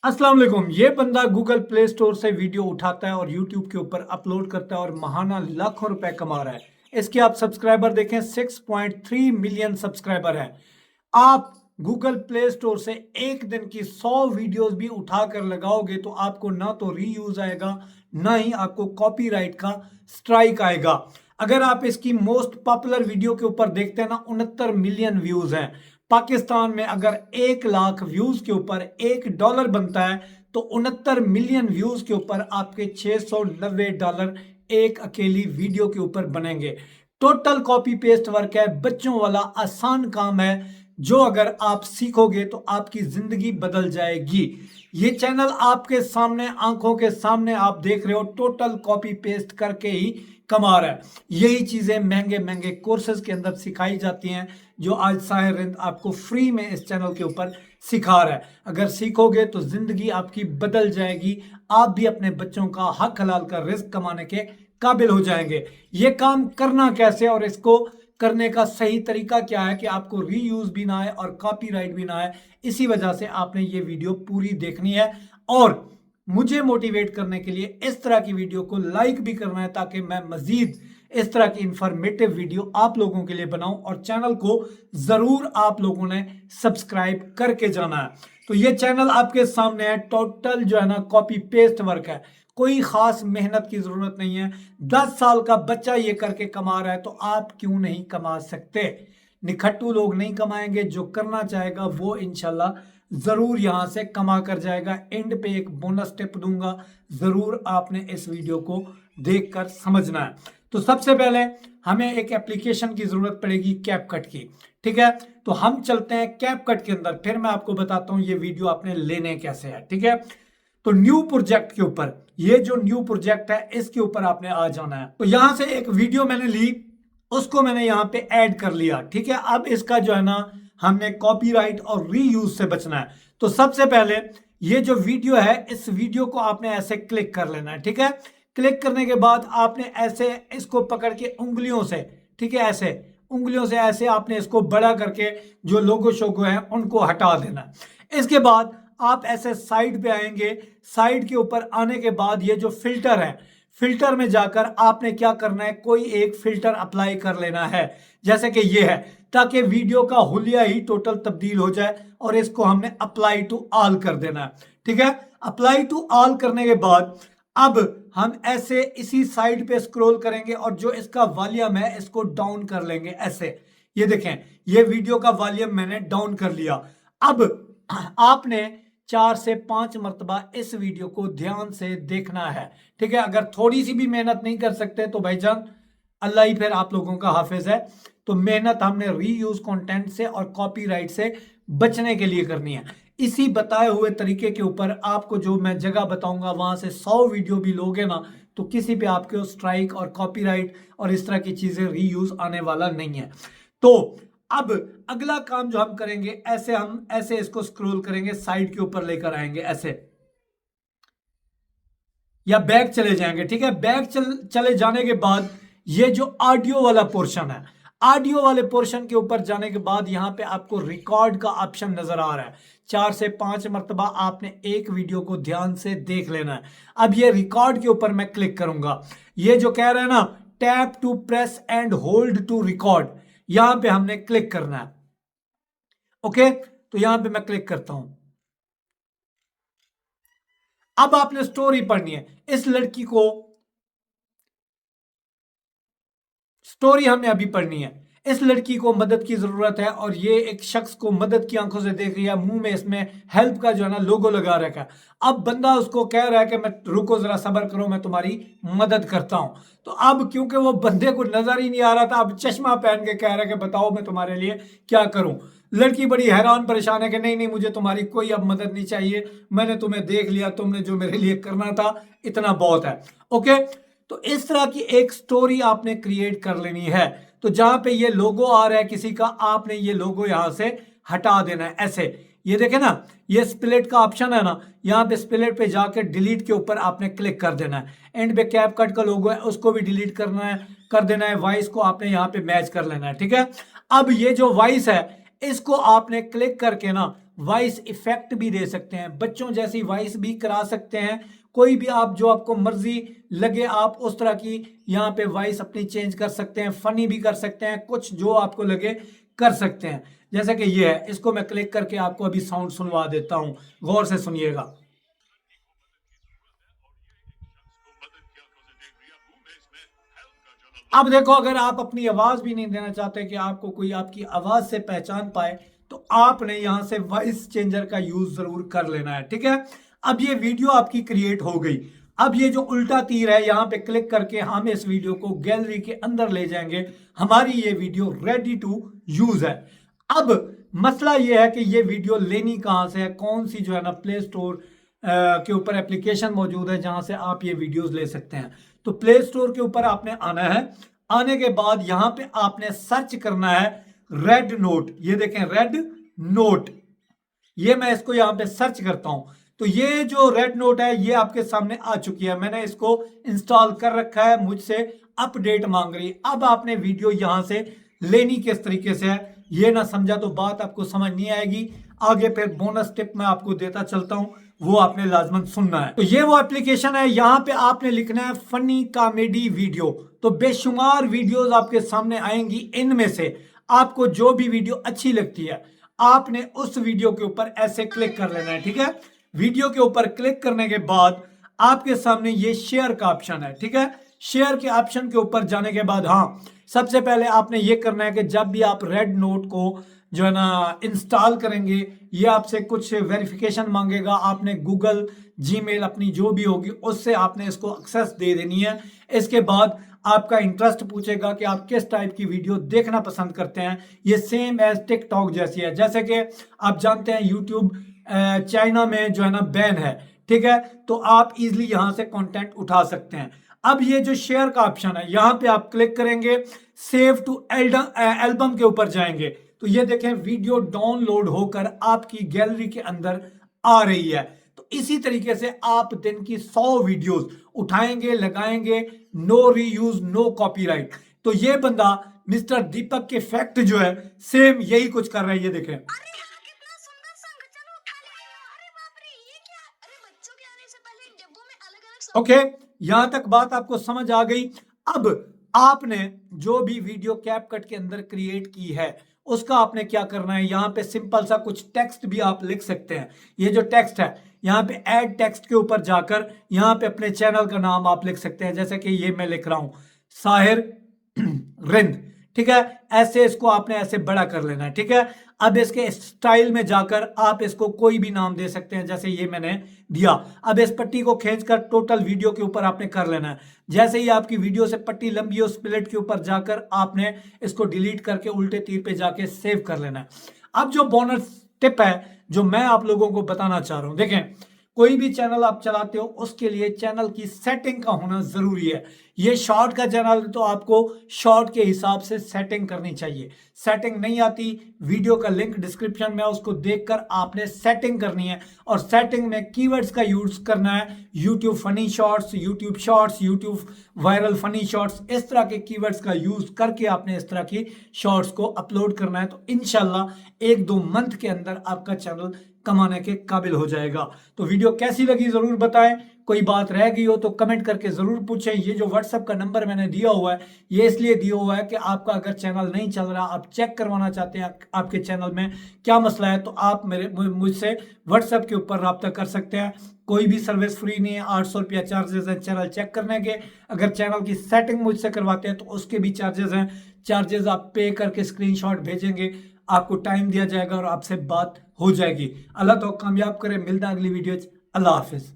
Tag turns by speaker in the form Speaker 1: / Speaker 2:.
Speaker 1: अस्सलाम वालेकुम। ये बंदा गूगल प्ले स्टोर से वीडियो उठाता है और यूट्यूब के ऊपर अपलोड करता है और महाना लाखों रुपए कमा रहा है। इसके आप सब्सक्राइबर देखें, 6.3 मिलियन सब्सक्राइबर हैं। आप गूगल प्ले स्टोर से एक दिन की 100 वीडियोस भी उठाकर लगाओगे तो आपको ना तो रीयूज आएगा, ना ही आपको कॉपीराइट का स्ट्राइक आएगा। अगर आप इसकी मोस्ट पॉपुलर वीडियो के ऊपर देखते हैं ना, 69 मिलियन व्यूज हैं। पाकिस्तान में अगर 1 लाख व्यूज के ऊपर $1 बनता है तो 69 मिलियन व्यूज के ऊपर आपके $690 एक अकेली वीडियो के ऊपर बनेंगे। टोटल कॉपी पेस्ट वर्क है, बच्चों वाला आसान काम है, जो अगर आप सीखोगे तो आपकी जिंदगी बदल जाएगी। ये चैनल आपके सामने, आंखों के सामने आप देख रहे हो, टोटल कॉपी पेस्ट करके ही कमा रहा है। यही चीजें महंगे महंगे कोर्सेज के अंदर सिखाई जाती हैं, जो आज साहिर रिंद आपको फ्री में इस चैनल के ऊपर सिखा रहा है। अगर सीखोगे तो जिंदगी आपकी बदल जाएगी। आप भी अपने बच्चों का हक हलाल का रिस्क कमाने के काबिल हो जाएंगे। ये काम करना कैसे और इसको करने का सही तरीका क्या है कि आपको रीयूज भी ना आए और कॉपीराइट भी ना आए, इसी वजह से आपने ये वीडियो पूरी देखनी है। और मुझे मोटिवेट करने के लिए इस तरह की वीडियो को लाइक भी करना है, ताकि मैं मजीद इस तरह की इंफॉर्मेटिव वीडियो आप लोगों के लिए बनाऊं। और चैनल को जरूर आप लोगों ने सब्सक्राइब करके जाना है। तो ये चैनल आपके सामने है, टोटल जो है ना कॉपी पेस्ट वर्क है, कोई खास मेहनत की जरूरत नहीं है। 10 साल का बच्चा ये करके कमा रहा है तो आप क्यों नहीं कमा सकते। निखट्टू लोग नहीं कमाएंगे, जो करना चाहेगा वो इंशाल्लाह जरूर यहां से कमा कर जाएगा। एंड पे एक बोनस टिप दूंगा, जरूर आपने इस वीडियो को देखकर समझना है। तो सबसे पहले हमें एक एप्लीकेशन की जरूरत पड़ेगी, कैपकट की। ठीक है, तो हम चलते हैं कैपकट के अंदर, फिर मैं आपको बताता हूं ये वीडियो आपने लेने कैसे है। ठीक है, तो न्यू प्रोजेक्ट के ऊपर, ये जो न्यू प्रोजेक्ट है इसके ऊपर आपने आ जाना है। तो यहां से एक वीडियो मैंने ली, उसको मैंने यहां पे ऐड कर लिया। ठीक है, अब इसका जो है ना हमने कॉपीराइट और रीयूज से बचना है। तो सबसे पहले ये जो वीडियो है, इस वीडियो को आपने ऐसे क्लिक कर लेना है। ठीक है, क्लिक करने के बाद आपने ऐसे इसको पकड़ के उंगलियों से, ठीक है, ऐसे उंगलियों से ऐसे आपने इसको बड़ा करके जो लोगो शोगो है उनको हटा देना है। इसके बाद आप ऐसे साइड पे आएंगे। साइड के ऊपर आने के बाद ये जो फिल्टर है, फिल्टर में जाकर आपने क्या करना है, कोई एक फिल्टर अप्लाई कर लेना है, जैसे कि ये है, ताकि वीडियो का हुलिया ही टोटल तब्दील हो जाए। और इसको हमने अप्लाई टू ऑल कर देना है। ठीक है, अप्लाई टू ऑल करने के बाद अब हम ऐसे इसी साइड पे स्क्रॉल करेंगे और जो इसका वॉल्यूम है इसको डाउन कर लेंगे ऐसे। ये देखें, ये वीडियो का वॉल्यूम मैंने डाउन कर लिया। अब आपने 4 से 5 मरतबा इस वीडियो को ध्यान से देखना है। ठीक है, अगर थोड़ी सी भी मेहनत नहीं कर सकते तो भाईजान अल्लाह ही फिर आप लोगों का हाफिज है। तो मेहनत हमने रीयूज कंटेंट से और कॉपीराइट से बचने के लिए करनी है। इसी बताए हुए तरीके के ऊपर आपको जो मैं जगह बताऊंगा, वहां से 100 वीडियो भी लोगे ना तो किसी पे आपके स्ट्राइक और कॉपीराइट और इस तरह की चीजें रीयूज आने वाला नहीं है। तो अब अगला काम जो हम करेंगे, ऐसे हम ऐसे इसको स्क्रॉल करेंगे, साइड के ऊपर लेकर आएंगे ऐसे, या बैक चले जाएंगे। ठीक है, बैक चले जाने के बाद ये जो ऑडियो वाला पोर्शन है, ऑडियो वाले पोर्शन के ऊपर जाने के बाद यहां पे आपको रिकॉर्ड का ऑप्शन नजर आ रहा है। 4 से 5 मरतबा आपने एक वीडियो को ध्यान से देख लेना है। अब ये रिकॉर्ड के ऊपर मैं क्लिक करूंगा। ये जो कह रहा है ना, tap to press and hold to record, यहां पे हमने क्लिक करना है। ओके, तो यहां पे मैं क्लिक करता हूं। अब आपने स्टोरी पढ़नी है। इस लड़की को स्टोरी हमने अभी पढ़नी है। इस लड़की को मदद की जरूरत है और ये एक शख्स को मदद की आंखों से देख रही है, मुंह में इसमें हेल्प का जो है ना लोगो लगा रखा है। अब बंदा उसको कह रहा है कि मैं रुको जरा सब्र करो, मैं तुम्हारी मदद करता हूं। तो अब क्योंकि वो बंदे को नजर ही नहीं आ रहा था, अब चश्मा पहन के कह रहा है कि बताओ मैं तुम्हारे लिए क्या करूं। लड़की बड़ी हैरान परेशान है कि नहीं नहीं, मुझे तुम्हारी कोई अब मदद नहीं चाहिए, मैंने तुम्हें देख लिया, तुमने जो मेरे लिए करना था इतना बहुत है। ओके, तो इस तरह की एक स्टोरी आपने क्रिएट कर लेनी है। तो जहां पे ये लोगो आ रहा है किसी का, आपने ये लोगो यहां से हटा देना है ऐसे। ये देखे ना, ये स्प्लिट का ऑप्शन है ना, यहाँ पे स्प्लिट पे जाकर डिलीट के ऊपर आपने क्लिक कर देना है। एंड पे कैपकट का लोगो है, उसको भी डिलीट करना है, कर देना है। वॉइस को आपने यहाँ पे मैच कर लेना है। ठीक है, अब ये जो वॉइस है इसको आपने क्लिक करके ना वॉइस इफेक्ट भी दे सकते हैं, बच्चों जैसी वॉइस भी करा सकते हैं। कोई भी आप जो आपको मर्जी लगे आप उस तरह की यहाँ पे वॉइस अपनी चेंज कर सकते हैं, फनी भी कर सकते हैं, कुछ जो आपको लगे कर सकते हैं। जैसे कि ये है, इसको मैं क्लिक करके आपको अभी साउंड सुनवा देता हूं, गौर से सुनिएगा। अब देखो, अगर आप अपनी आवाज भी नहीं देना चाहते कि आपको कोई आपकी आवाज से पहचान पाए, तो आपने यहां से वॉइस चेंजर का यूज जरूर कर लेना है, ठीक है। अब ये वीडियो आपकी क्रिएट हो गई। अब ये जो उल्टा तीर है यहां पे क्लिक करके हम इस वीडियो को गैलरी के अंदर ले जाएंगे। हमारी ये वीडियो रेडी टू यूज है। अब मसला ये है कि ये वीडियो लेनी कहां से है, कौन सी जो है ना प्ले स्टोर के ऊपर एप्लीकेशन मौजूद है जहां से आप ये वीडियोस ले सकते हैं। तो प्ले स्टोर के ऊपर आपने आना है। आने के बाद यहां पे आपने सर्च करना है रेड नोट। ये देखें रेड नोट, ये मैं इसको यहां पे सर्च करता हूं तो ये जो रेड नोट है ये आपके सामने आ चुकी है। मैंने इसको इंस्टॉल कर रखा है, मुझसे अपडेट मांग रही है। अब आपने वीडियो यहां से लेनी किस तरीके से है, ये ना समझा तो बात आपको समझ नहीं आएगी। आगे फिर बोनस टिप मैं आपको देता चलता हूं, वो आपने लाजमन सुनना है। तो ये वो एप्लीकेशन है, यहां पे आपने लिखना है फनी कॉमेडी वीडियो। तो बेशुमार वीडियोस आपके सामने आएंगी, इनमें से आपको जो भी वीडियो अच्छी लगती है आपने उस वीडियो के ऊपर ऐसे क्लिक कर लेना है, ठीक है। वीडियो के ऊपर क्लिक करने के बाद आपके सामने ये शेयर का ऑप्शन है, ठीक है। शेयर के ऑप्शन के ऊपर जाने के बाद हाँ, सबसे पहले आपने ये करना है कि जब भी आप रेड नोट को जो है ना इंस्टॉल करेंगे, ये आपसे कुछ वेरिफिकेशन मांगेगा। आपने गूगल, जीमेल अपनी जो भी होगी उससे आपने इसको एक्सेस दे देनी है। इसके बाद आपका इंटरेस्ट पूछेगा कि आप किस टाइप की वीडियो देखना पसंद करते हैं। ये सेम एज टिकटॉक जैसी है। जैसे कि आप जानते हैं यूट्यूब चाइना में जो है ना बैन है, ठीक है। तो आप इजिली यहां से कंटेंट उठा सकते हैं। अब ये जो शेयर का ऑप्शन है यहां पे आप क्लिक करेंगे, सेव टू एल्बम के ऊपर जाएंगे तो ये देखें वीडियो डाउनलोड होकर आपकी गैलरी के अंदर आ रही है। तो इसी तरीके से आप दिन की 100 वीडियोस उठाएंगे, लगाएंगे, नो रीयूज नो कॉपीराइट। तो ये बंदा मिस्टर दीपक के फैक्ट जो है सेम यही कुछ कर रहा है, ये देखें। ओके, यहां तक बात आपको समझ आ गई। अब आपने जो भी वीडियो कैपकट के अंदर क्रिएट की है उसका आपने क्या करना है, यहां पे सिंपल सा कुछ टेक्स्ट भी आप लिख सकते हैं। ये जो टेक्स्ट है यहां पे ऐड टेक्स्ट के ऊपर जाकर यहां पे अपने चैनल का नाम आप लिख सकते हैं। जैसे कि ये मैं लिख रहा हूं साहिर रिंद, ठीक है। ऐसे इसको आपने ऐसे बड़ा कर लेना है, ठीक है। अब इसके स्टाइल में जाकर आप इसको कोई भी नाम दे सकते हैं, जैसे ये मैंने दिया। अब इस पट्टी को खींचकर टोटल वीडियो के ऊपर आपने कर लेना है। जैसे ही आपकी वीडियो से पट्टी लंबी हो, स्प्लिट के ऊपर जाकर आपने इसको डिलीट करके उल्टे तीर पे जाके सेव कर लेना है। अब जो बोनस टिप है जो मैं आप लोगों को बताना चाह रहा हूं, देखें कोई भी चैनल आप चलाते हो उसके लिए चैनल की सेटिंग का होना जरूरी है। ये शॉर्ट का चैनल तो आपको शॉर्ट के हिसाब से सेटिंग करनी चाहिए। सेटिंग नहीं आती, वीडियो का लिंक डिस्क्रिप्शन में, उसको देखकर आपने सेटिंग करनी है। और सेटिंग में कीवर्ड्स का यूज करना है, YouTube funny shorts, YouTube viral funny shorts, इस तरह के कीवर्ड्स का यूज करके आपने इस तरह की शॉर्ट्स को अपलोड करना है। तो इंशाल्लाह 1-2 मंथ के अंदर आपका चैनल कमाने के काबिल हो जाएगा। तो वीडियो कैसी लगी जरूर बताएं। कोई बात रह गई हो तो कमेंट करके जरूर पूछें। ये जो व्हाट्सएप का नंबर मैंने दिया हुआ है ये इसलिए दिया हुआ है कि आपका अगर चैनल नहीं चल रहा, आप चेक करवाना चाहते हैं आपके चैनल में क्या मसला है, तो आप मुझसे व्हाट्सएप के ऊपर रब्ता कर सकते हैं। कोई भी सर्विस फ्री नहीं है, 800 रुपया चार्जेस है चैनल चेक करने के। अगर चैनल की सेटिंग मुझसे करवाते हैं तो उसके भी चार्जेस हैं। चार्जेस आप पे करके स्क्रीनशॉट भेजेंगे, आपको टाइम दिया जाएगा और आपसे बात हो जाएगी। अल्लाह तो कामयाब करे। मिलता है अगली वीडियो। अल्लाह हाफिज।